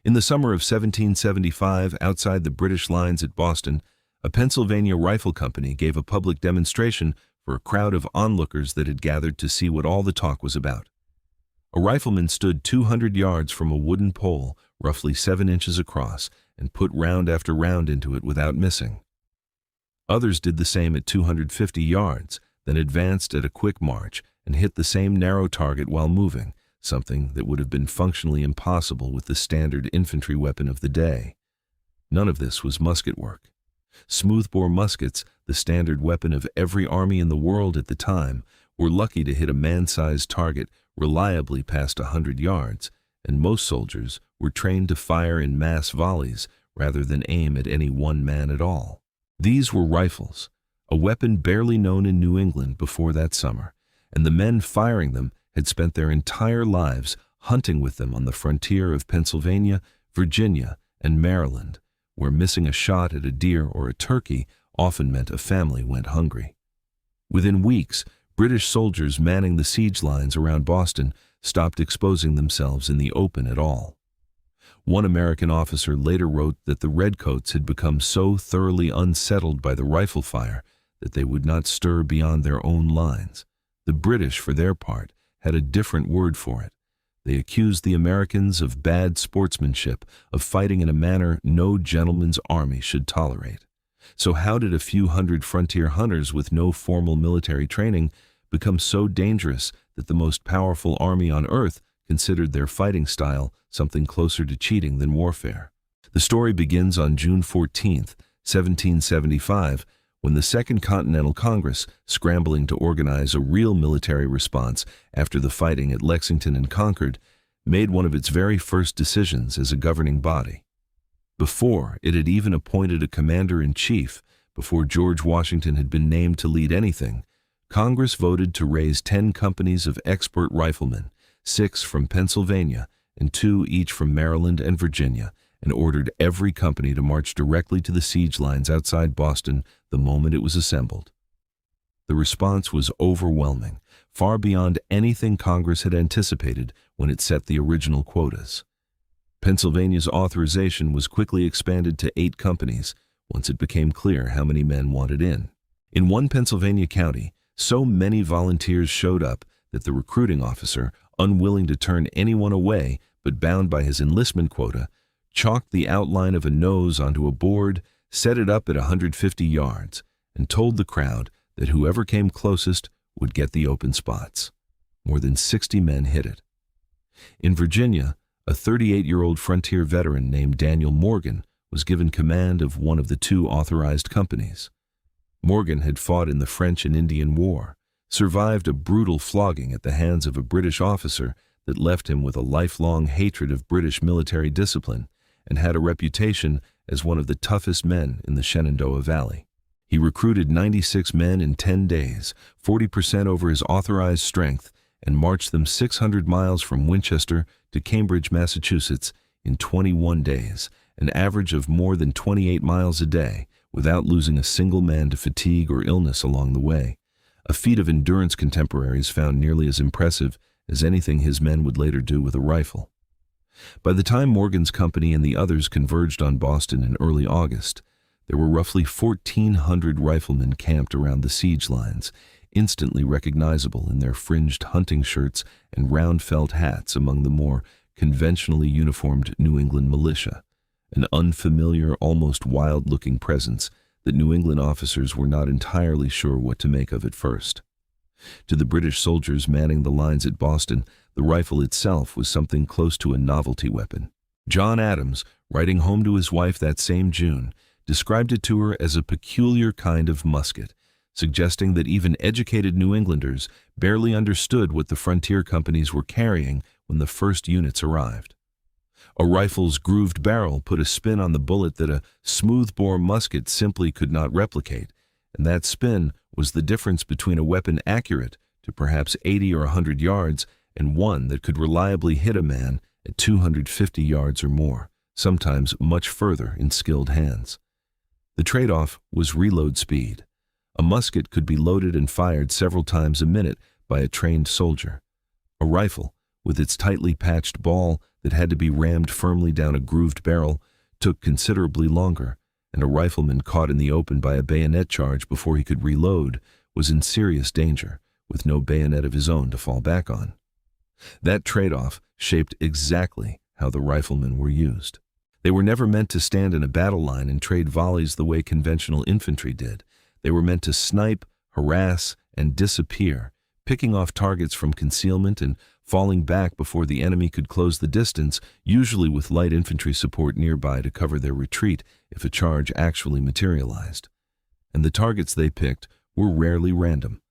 In the summer of 1775, outside the British lines at Boston, a Pennsylvania rifle company gave a public demonstration for a crowd of onlookers that had gathered to see what all the talk was about. A rifleman stood 200 yards from a wooden pole, roughly 7 inches across, and put round after round into it without missing. Others did the same at 250 yards, then advanced at a quick march and hit the same narrow target while moving, something that would have been functionally impossible with the standard infantry weapon of the day. None of this was musket work. Smoothbore muskets, the standard weapon of every army in the world at the time, were lucky to hit a man-sized target reliably past 100 yards, and most soldiers were trained to fire in mass volleys rather than aim at any one man at all. These were rifles, a weapon barely known in New England before that summer, and the men firing them had spent their entire lives hunting with them on the frontier of Pennsylvania, Virginia, and Maryland, where missing a shot at a deer or a turkey often meant a family went hungry. Within weeks, British soldiers manning the siege lines around Boston stopped exposing themselves in the open at all. One American officer later wrote that the redcoats had become so thoroughly unsettled by the rifle fire that they would not stir beyond their own lines. The British, for their part, had a different word for it. They accused the Americans of bad sportsmanship, of fighting in a manner no gentleman's army should tolerate. So how did a few hundred frontier hunters with no formal military training become so dangerous that the most powerful army on earth considered their fighting style something closer to cheating than warfare? The story begins on June 14, 1775, when the Second Continental Congress, scrambling to organize a real military response after the fighting at Lexington and Concord, made one of its very first decisions as a governing body. Before it had even appointed a commander-in-chief, before George Washington had been named to lead anything, Congress voted to raise 10 companies of expert riflemen, 6 from Pennsylvania and 2 each from Maryland and Virginia, and ordered every company to march directly to the siege lines outside Boston the moment it was assembled. The response was overwhelming, far beyond anything Congress had anticipated when it set the original quotas. Pennsylvania's authorization was quickly expanded to 8 companies once it became clear how many men wanted in. In one Pennsylvania county, so many volunteers showed up that the recruiting officer, unwilling to turn anyone away but bound by his enlistment quota, chalked the outline of a nose onto a board, set it up at 150 yards, and told the crowd that whoever came closest would get the open spots. More than 60 men hit it. In Virginia, a 38-year-old frontier veteran named Daniel Morgan was given command of one of the 2 authorized companies. Morgan had fought in the French and Indian War, survived a brutal flogging at the hands of a British officer that left him with a lifelong hatred of British military discipline, and had a reputation as one of the toughest men in the Shenandoah Valley. He recruited 96 men in 10 days, 40% over his authorized strength, and marched them 600 miles from Winchester to Cambridge, Massachusetts in 21 days, an average of more than 28 miles a day, without losing a single man to fatigue or illness along the way, a feat of endurance contemporaries found nearly as impressive as anything his men would later do with a rifle. By the time Morgan's company and the others converged on Boston in early August, there were roughly 1,400 riflemen camped around the siege lines, instantly recognizable in their fringed hunting shirts and round felt hats among the more conventionally uniformed New England militia, an unfamiliar, almost wild-looking presence that New England officers were not entirely sure what to make of at first. To the British soldiers manning the lines at Boston, the rifle itself was something close to a novelty weapon. John Adams, writing home to his wife that same June, described it to her as a peculiar kind of musket, suggesting that even educated New Englanders barely understood what the frontier companies were carrying when the first units arrived. A rifle's grooved barrel put a spin on the bullet that a smoothbore musket simply could not replicate, and that spin was the difference between a weapon accurate to perhaps 80 or 100 yards and one that could reliably hit a man at 250 yards or more, sometimes much further in skilled hands. The trade-off was reload speed. A musket could be loaded and fired several times a minute by a trained soldier. A rifle, with its tightly patched ball that had to be rammed firmly down a grooved barrel, took considerably longer, and a rifleman caught in the open by a bayonet charge before he could reload was in serious danger, with no bayonet of his own to fall back on. That trade-off shaped exactly how the riflemen were used. They were never meant to stand in a battle line and trade volleys the way conventional infantry did. They were meant to snipe, harass, and disappear, picking off targets from concealment and falling back before the enemy could close the distance, usually with light infantry support nearby to cover their retreat if a charge actually materialized. And the targets they picked were rarely random.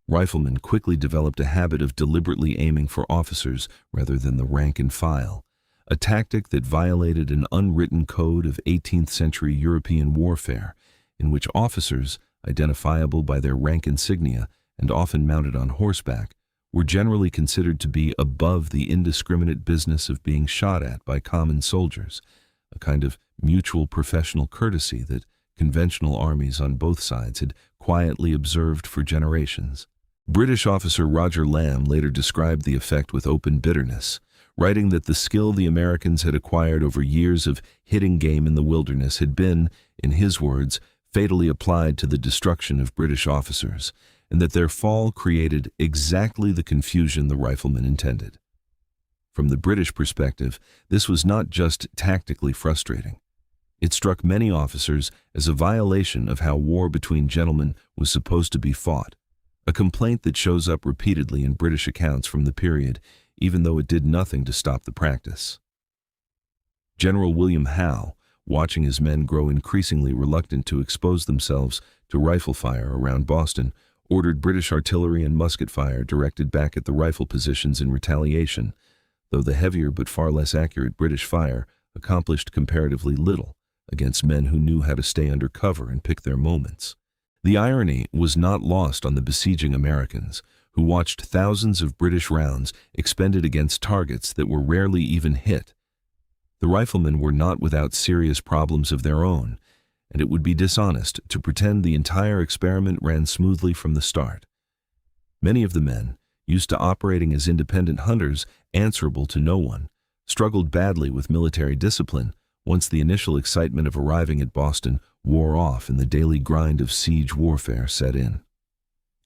Riflemen quickly developed a habit of deliberately aiming for officers rather than the rank and file, a tactic that violated an unwritten code of 18th century European warfare, in which officers, identifiable by their rank insignia and often mounted on horseback, were generally considered to be above the indiscriminate business of being shot at by common soldiers, a kind of mutual professional courtesy that conventional armies on both sides had quietly observed for generations. British officer Roger Lamb later described the effect with open bitterness, writing that the skill the Americans had acquired over years of hitting game in the wilderness had been, in his words, fatally applied to the destruction of British officers, and that their fall created exactly the confusion the riflemen intended. From the British perspective, this was not just tactically frustrating. It struck many officers as a violation of how war between gentlemen was supposed to be fought, a complaint that shows up repeatedly in British accounts from the period, even though it did nothing to stop the practice. General William Howe, watching his men grow increasingly reluctant to expose themselves to rifle fire around Boston, ordered British artillery and musket fire directed back at the rifle positions in retaliation, though the heavier but far less accurate British fire accomplished comparatively little against men who knew how to stay under cover and pick their moments. The irony was not lost on the besieging Americans, who watched thousands of British rounds expended against targets that were rarely even hit. The riflemen were not without serious problems of their own, and it would be dishonest to pretend the entire experiment ran smoothly from the start. Many of the men, used to operating as independent hunters, answerable to no one, struggled badly with military discipline once the initial excitement of arriving at Boston wore off and the daily grind of siege warfare set in.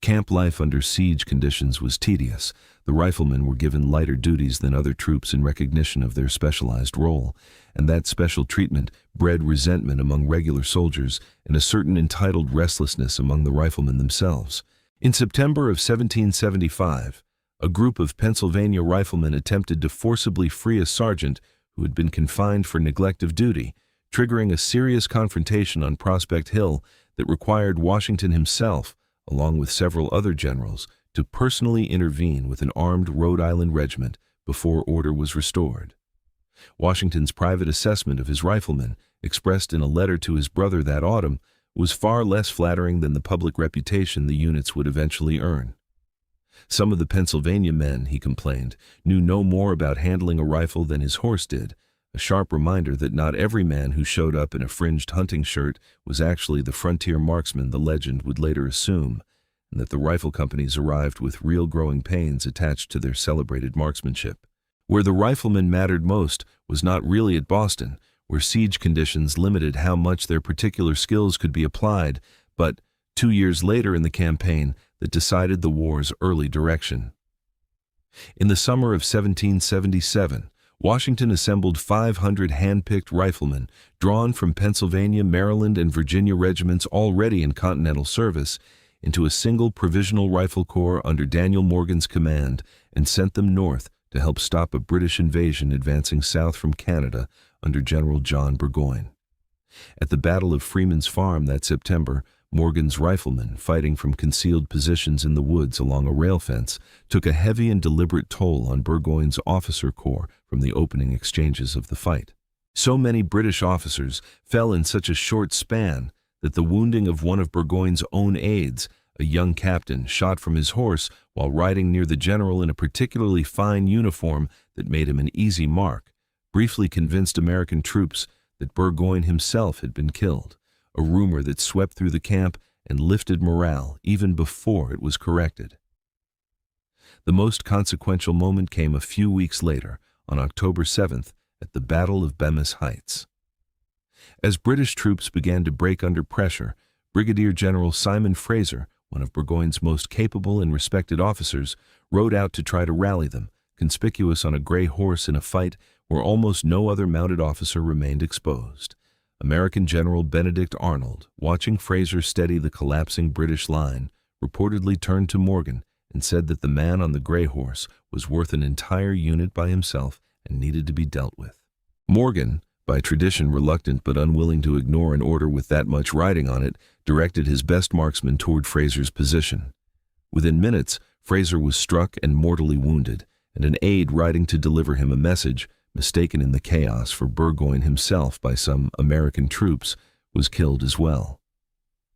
Camp life under siege conditions was tedious. The riflemen were given lighter duties than other troops in recognition of their specialized role, and that special treatment bred resentment among regular soldiers and a certain entitled restlessness among the riflemen themselves. In September of 1775, a group of Pennsylvania riflemen attempted to forcibly free a sergeant who had been confined for neglect of duty, triggering a serious confrontation on Prospect Hill that required Washington himself, along with several other generals, to personally intervene with an armed Rhode Island regiment before order was restored. Washington's private assessment of his riflemen, expressed in a letter to his brother that autumn, was far less flattering than the public reputation the units would eventually earn. Some of the Pennsylvania men, he complained, knew no more about handling a rifle than his horse did, a sharp reminder that not every man who showed up in a fringed hunting shirt was actually the frontier marksman the legend would later assume, and that the rifle companies arrived with real growing pains attached to their celebrated marksmanship. Where the riflemen mattered most was not really at Boston, where siege conditions limited how much their particular skills could be applied, but 2 years later in the campaign that decided the war's early direction. In the summer of 1777, Washington assembled 500 hand-picked riflemen drawn from Pennsylvania, Maryland, and Virginia regiments already in Continental service into a single provisional rifle corps under Daniel Morgan's command and sent them north to help stop a British invasion advancing south from Canada under General John Burgoyne. At the Battle of Freeman's Farm that September, Morgan's riflemen, fighting from concealed positions in the woods along a rail fence, took a heavy and deliberate toll on Burgoyne's officer corps from the opening exchanges of the fight. So many British officers fell in such a short span that the wounding of one of Burgoyne's own aides, a young captain shot from his horse while riding near the general in a particularly fine uniform that made him an easy mark, briefly convinced American troops that Burgoyne himself had been killed, a rumor that swept through the camp and lifted morale even before it was corrected. The most consequential moment came a few weeks later, on October 7th, at the Battle of Bemis Heights. As British troops began to break under pressure, Brigadier General Simon Fraser, one of Burgoyne's most capable and respected officers, rode out to try to rally them, conspicuous on a gray horse in a fight where almost no other mounted officer remained exposed. American General Benedict Arnold, watching Fraser steady the collapsing British line, reportedly turned to Morgan and said that the man on the gray horse was worth an entire unit by himself and needed to be dealt with. Morgan, by tradition reluctant but unwilling to ignore an order with that much riding on it, directed his best marksman toward Fraser's position. Within minutes, Fraser was struck and mortally wounded, and an aide riding to deliver him a message, mistaken in the chaos for Burgoyne himself by some American troops, was killed as well.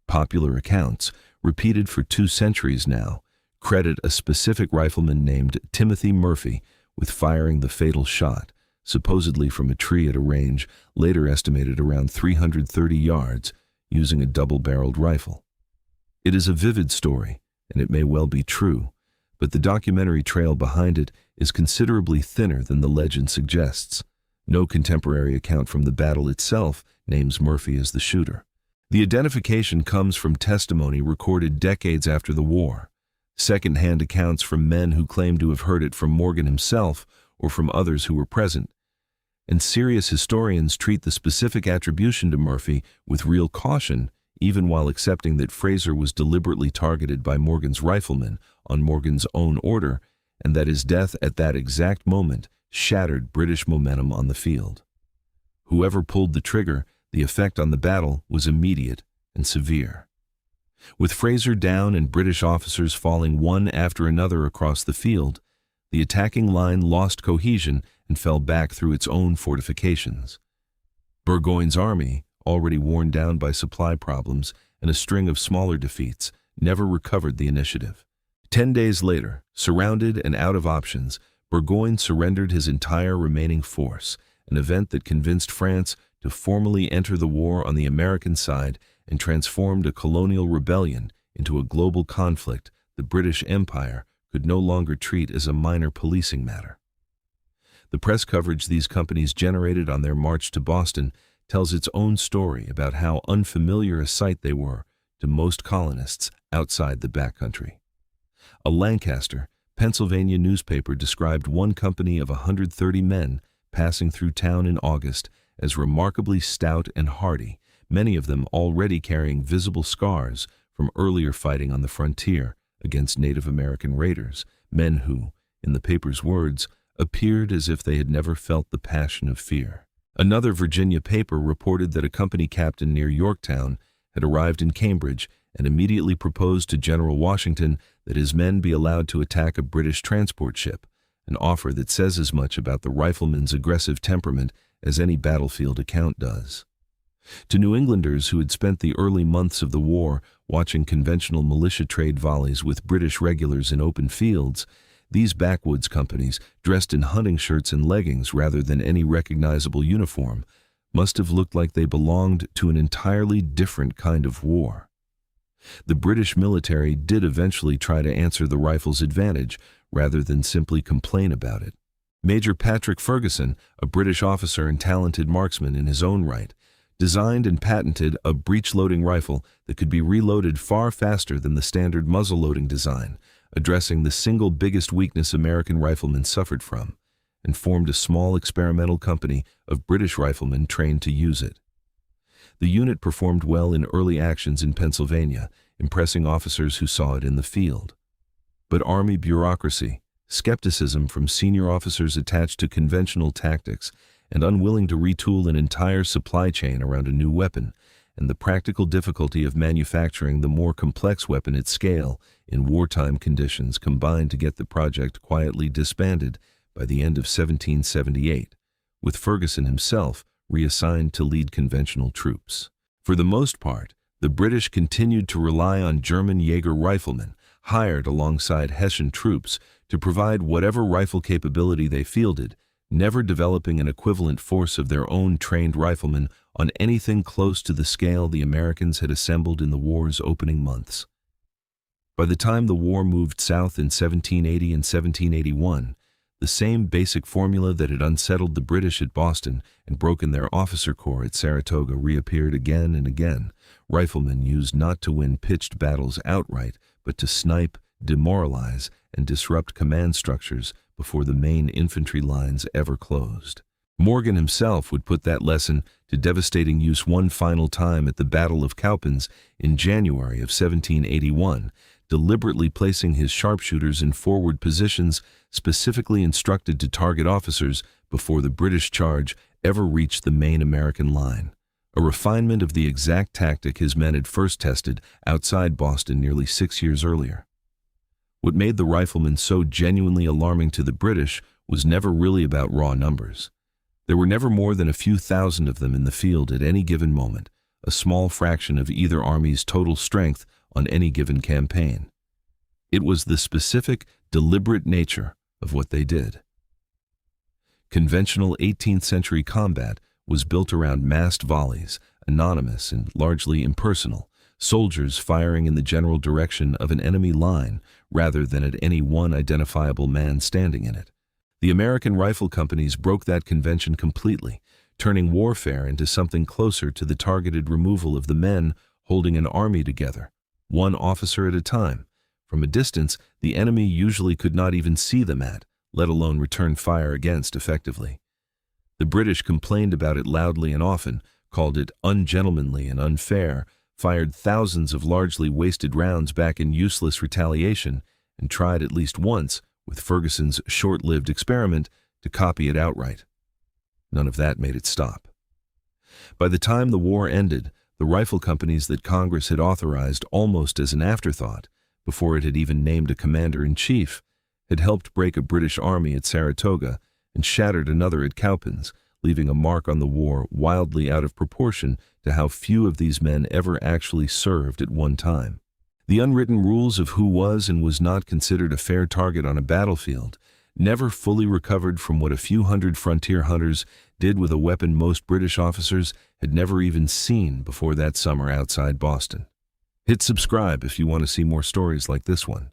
Popular accounts, repeated for 2 centuries now, credit a specific rifleman named Timothy Murphy with firing the fatal shot, supposedly from a tree at a range later estimated around 330 yards, using a double-barreled rifle. It is a vivid story, and it may well be true, but the documentary trail behind it is considerably thinner than the legend suggests. No contemporary account from the battle itself names Murphy as the shooter. The identification comes from testimony recorded decades after the war, second-hand accounts from men who claim to have heard it from Morgan himself or from others who were present, and serious historians treat the specific attribution to Murphy with real caution, even while accepting that Fraser was deliberately targeted by Morgan's riflemen on Morgan's own order, and that his death at that exact moment shattered British momentum on the field. Whoever pulled the trigger, the effect on the battle was immediate and severe. With Fraser down and British officers falling one after another across the field, the attacking line lost cohesion and fell back through its own fortifications. Burgoyne's army, already worn down by supply problems and a string of smaller defeats, never recovered the initiative. 10 days later, surrounded and out of options, Burgoyne surrendered his entire remaining force, an event that convinced France to formally enter the war on the American side and transformed a colonial rebellion into a global conflict the British Empire could no longer treat as a minor policing matter. The press coverage these companies generated on their march to Boston tells its own story about how unfamiliar a sight they were to most colonists outside the backcountry. A Lancaster, Pennsylvania newspaper described one company of 130 men passing through town in August as remarkably stout and hardy, many of them already carrying visible scars from earlier fighting on the frontier against Native American raiders, men who, in the paper's words, appeared as if they had never felt the passion of fear. Another Virginia paper reported that a company captain near Yorktown had arrived in Cambridge and immediately proposed to General Washington that his men be allowed to attack a British transport ship, an offer that says as much about the rifleman's aggressive temperament as any battlefield account does. To New Englanders who had spent the early months of the war watching conventional militia trade volleys with British regulars in open fields, these backwoods companies, dressed in hunting shirts and leggings rather than any recognizable uniform, must have looked like they belonged to an entirely different kind of war. The British military did eventually try to answer the rifle's advantage rather than simply complain about it. Major Patrick Ferguson, a British officer and talented marksman in his own right, designed and patented a breech-loading rifle that could be reloaded far faster than the standard muzzle-loading design, addressing the single biggest weakness American riflemen suffered from, and formed a small experimental company of British riflemen trained to use it. The unit performed well in early actions in Pennsylvania, impressing officers who saw it in the field. But Army bureaucracy, skepticism from senior officers attached to conventional tactics, and unwilling to retool an entire supply chain around a new weapon, and the practical difficulty of manufacturing the more complex weapon at scale in wartime conditions combined to get the project quietly disbanded by the end of 1778, with Ferguson himself reassigned to lead conventional troops. For the most part, the British continued to rely on German Jaeger riflemen, hired alongside Hessian troops, to provide whatever rifle capability they fielded, never developing an equivalent force of their own trained riflemen on anything close to the scale the Americans had assembled in the war's opening months. By the time the war moved south in 1780 and 1781, the same basic formula that had unsettled the British at Boston and broken their officer corps at Saratoga reappeared again and again. Riflemen used not to win pitched battles outright, but to snipe, demoralize, and disrupt command structures before the main infantry lines ever closed. Morgan himself would put that lesson to devastating use one final time at the Battle of Cowpens in January of 1781, deliberately placing his sharpshooters in forward positions specifically instructed to target officers before the British charge ever reached the main American line, a refinement of the exact tactic his men had first tested outside Boston nearly 6 years earlier. What made the Riflemen so genuinely alarming to the British was never really about raw numbers. There were never more than a few thousand of them in the field at any given moment, a small fraction of either army's total strength on any given campaign. It was the specific, deliberate nature of what they did. Conventional 18th century combat was built around massed volleys, anonymous and largely impersonal, soldiers firing in the general direction of an enemy line rather than at any one identifiable man standing in it. The American rifle companies broke that convention completely, turning warfare into something closer to the targeted removal of the men holding an army together, one officer at a time. From a distance, the enemy usually could not even see them let alone return fire against effectively. The British complained about it loudly and often, called it ungentlemanly and unfair, fired thousands of largely wasted rounds back in useless retaliation, and tried at least once, with Ferguson's short-lived experiment, to copy it outright. None of that made it stop. By the time the war ended, the rifle companies that Congress had authorized almost as an afterthought, before it had even named a commander-in-chief, had helped break a British army at Saratoga and shattered another at Cowpens, leaving a mark on the war wildly out of proportion to how few of these men ever actually served at one time. The unwritten rules of who was and was not considered a fair target on a battlefield never fully recovered from what a few hundred frontier hunters did with a weapon most British officers had never even seen before that summer outside Boston. Hit subscribe if you want to see more stories like this one.